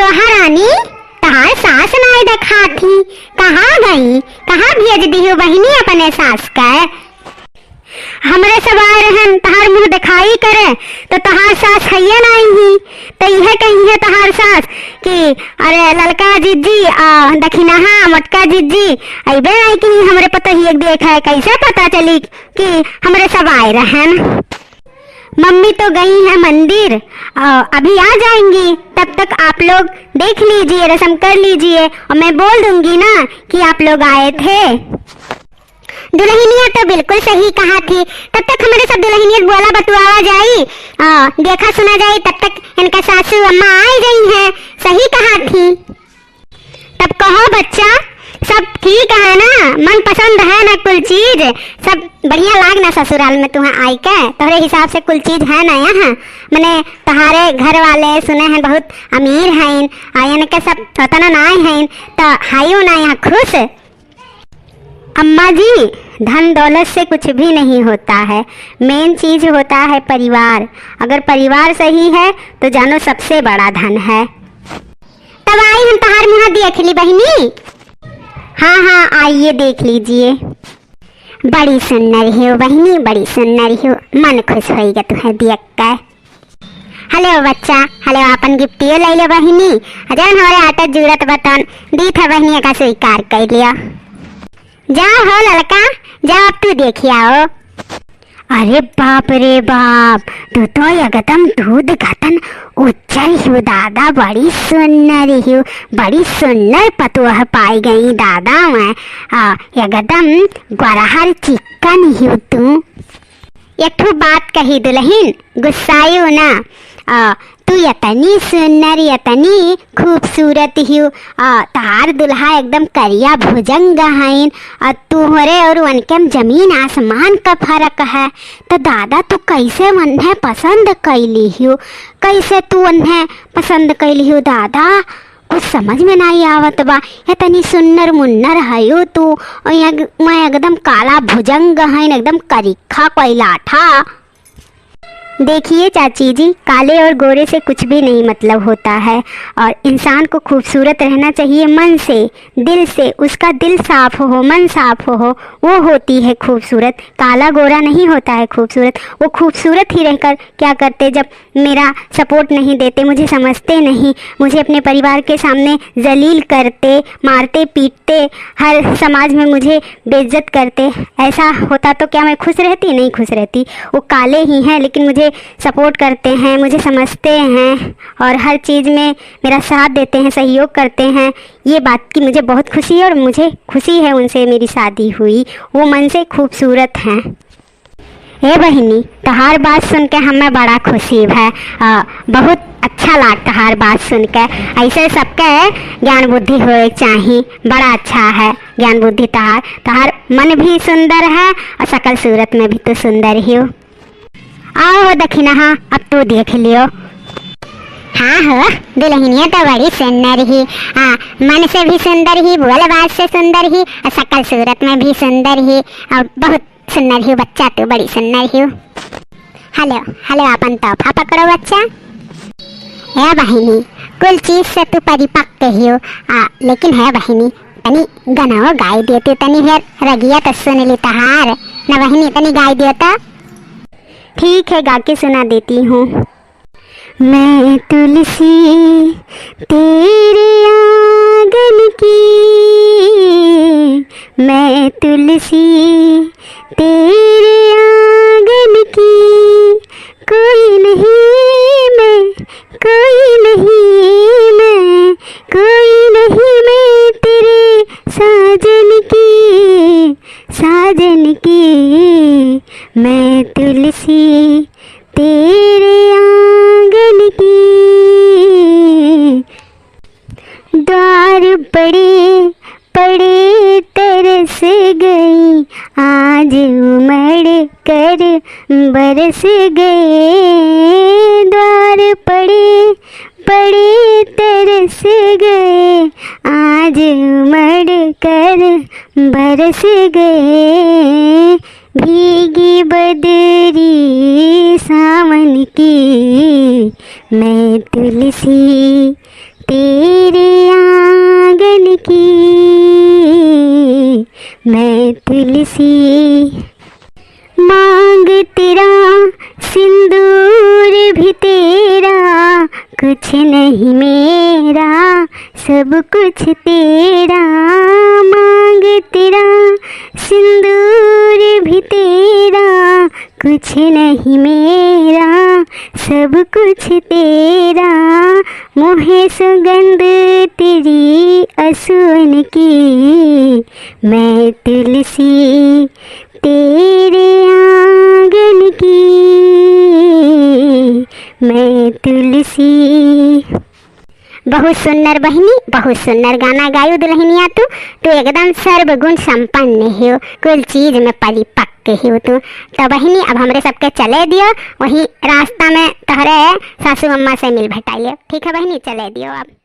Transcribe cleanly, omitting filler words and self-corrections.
रानी तहार सास नाई देखा थी, कहाँ गई, कहाँ भेज दी हो बहिनी अपने सास का? हमरे सवार रहन तहार मुंह दिखाई करे तो तहार सास हैया नहीं ही, तो यह कही है तहार सास कि अरे ललका जिज्जी दखिनहा मोटका जिज्जी अबे नहीं कि हमरे पता ही एक देख है, कैसे पता चली कि हमरे सवार रहन? मम्मी तो गई है मंदिर, अभी आ जाएंगी, तब तक आप लोग देख लीजिए, रस्म कर लीजिए और मैं बोल दूंगी ना कि आप लोग आए थे। दुल्हनिया तो बिल्कुल सही कहा थी, तब तक हमारे सब दुल्हनिया बोला बतुआवा जाई, देखा सुना जाई, तब तक इनका सासू अम्मा आ गई हैं, सही कहा थी। तब कहो बच्चा, सब ठीक है ना, मन पसंद है ना, कुल चीज सब बढ़िया लाग ना ससुराल में तुम्हें आई के? तोहरे हिसाब से कुल चीज है ना यहाँ? मैंने तुम्हारे घर वाले सुने हैं बहुत अमीर हैं, यानी के सब स्वतंत्र नाय हैं, तो हाइयो ना यहाँ खुश? अम्मा जी, धन दौलत से कुछ भी नहीं होता है, मेन चीज होता है परिवार। अगर परिवार सही है तो जानो सबसे बड़ा धन है। तब आई हम तहार मुँह देख ली बहिनी। हाँ हाँ आइए देख लीजिए, बड़ी सुंदर हो बहिनी, बड़ी सुंदर हो, मन खुश होएगा तुम्हें देख कर। हेलो बच्चा, हेलो अपन गिफ्टियो ले लो बहिनी, जन हमारे आटा जरूरत बतन दी था बहिनी का स्वीकार कर लिया। जाओ हो लड़का, जाओ अब तू देखिए आओ। अरे बाप रे बाप, तू तो एकदम दूध घटन उज्जल हो दादा, बड़ी सुंदर हो, बड़ी सुंदर पतोह पाई गई दादा मैं, एकदम गरहर चिकन हो तू। एक ठो बात कही दुल्हन, गुस्सायो ना, तू इतनी सुंदर इतनी खूबसूरत हो, तार दुल्हा एकदम करिया भुजंग हैं, और तुहरे और उनके जमीन आसमान का फर्क है। तो दादा तू कैसे उन्हें पसंद कैली हो, कैसे तू उन्हें पसंद कैली हो दादा? कुछ समझ में नहीं आवत बा, इतनी सुंदर मुन्नर है तू, और मैं एकदम काला भुजंग है, एकदम करिखा कोयलाठा। देखिए चाची जी, काले और गोरे से कुछ भी नहीं मतलब होता है, और इंसान को खूबसूरत रहना चाहिए मन से, दिल से, उसका दिल साफ हो, मन साफ हो, वो होती है खूबसूरत। काला गोरा नहीं होता है खूबसूरत। वो खूबसूरत ही रहकर क्या करते जब मेरा सपोर्ट नहीं देते, मुझे समझते नहीं, मुझे अपने परिवार के सामने जलील करते, मारते पीटते, हर समाज में मुझे बेइज्जत करते। ऐसा होता तो क्या मैं खुश रहती? नहीं खुश रहती। वो काले ही हैं लेकिन मुझे सपोर्ट करते हैं, मुझे समझते हैं और हर चीज़ में मेरा साथ देते हैं, सहयोग करते हैं। ये बात की मुझे बहुत खुशी है और मुझे खुशी है उनसे मेरी शादी हुई। वो मन से खूबसूरत हैं। हे बहिनी, तहार बात सुन के हमें बड़ा खुशी है, बहुत अच्छा लाग तहार बात सुन के। ऐसे सबके ज्ञान बुद्धि होए चाहिए, बड़ा अच्छा है ज्ञान बुद्धि तहार। तहार मन भी सुंदर है और सकल सूरत में भी तो सुंदर ही हो। आओ दखिना, हाँ अब तो देख लियो। हाँ हो, दुल्हनिया तो बड़ी सुंदर ही, मन से भी सुंदर ही, बोल बात से सुंदर ही, और सकल सूरत में भी सुंदर ही, और बहुत सुंदर ही बच्चा, तो बड़ी सुंदर ही। हेलो हेलो, अपन तोहफा पकड़ो बच्चा। है बहिनी, कुल चीज से तू परिपक्व ही हो, लेकिन है बहिनी तनी गनाओ गाय देते, तनी फिर रगिया तो सुन ली तहार न बहिनी, तनी गाय देता। ठीक है, गा के सुना देती हूँ। मैं तुलसी तेरे आंगन की, मैं तुलसी तेरे आंगन की, कोई नहीं मैं, कोई नहीं मैं, कोई नहीं मैं तेरे साजन की, साजन की, मैं तुलसी तेरे आंगन की। द्वार बड़े पड़े तरस गई, आज उमड़ कर बरस गए। द्वार पड़े पड़े तरस गए, आज उमड़ कर बरस गए। भीगी बदरी सावन की, मैं तुलसी तेरे आंगन की, मैं तुलसी मांग तेरा सिंदूर भी तेरा, कुछ नहीं मेरा सब कुछ तेरा। मांग तेरा सिंदूर भी तेरा, कुछ नहीं मेरा सब कुछ तेरा। मोहे सुगंध तेरी असुवन की, मैं तुलसी तेरे आंगन की, मैं तुलसी। बहुत सुंदर बहनी, बहुत सुंदर गाना गायु दुल्हनिया तू एकदम सर्वगुण संपन्न हो, कुल चीज में पली पक्के हो तू। तो बहनी अब हमरे सबके चले दियो, वहीं रास्ता में तोहरे सासू अम्मा से मिल भेटाइए। ठीक है बहनी, चले दियो अब।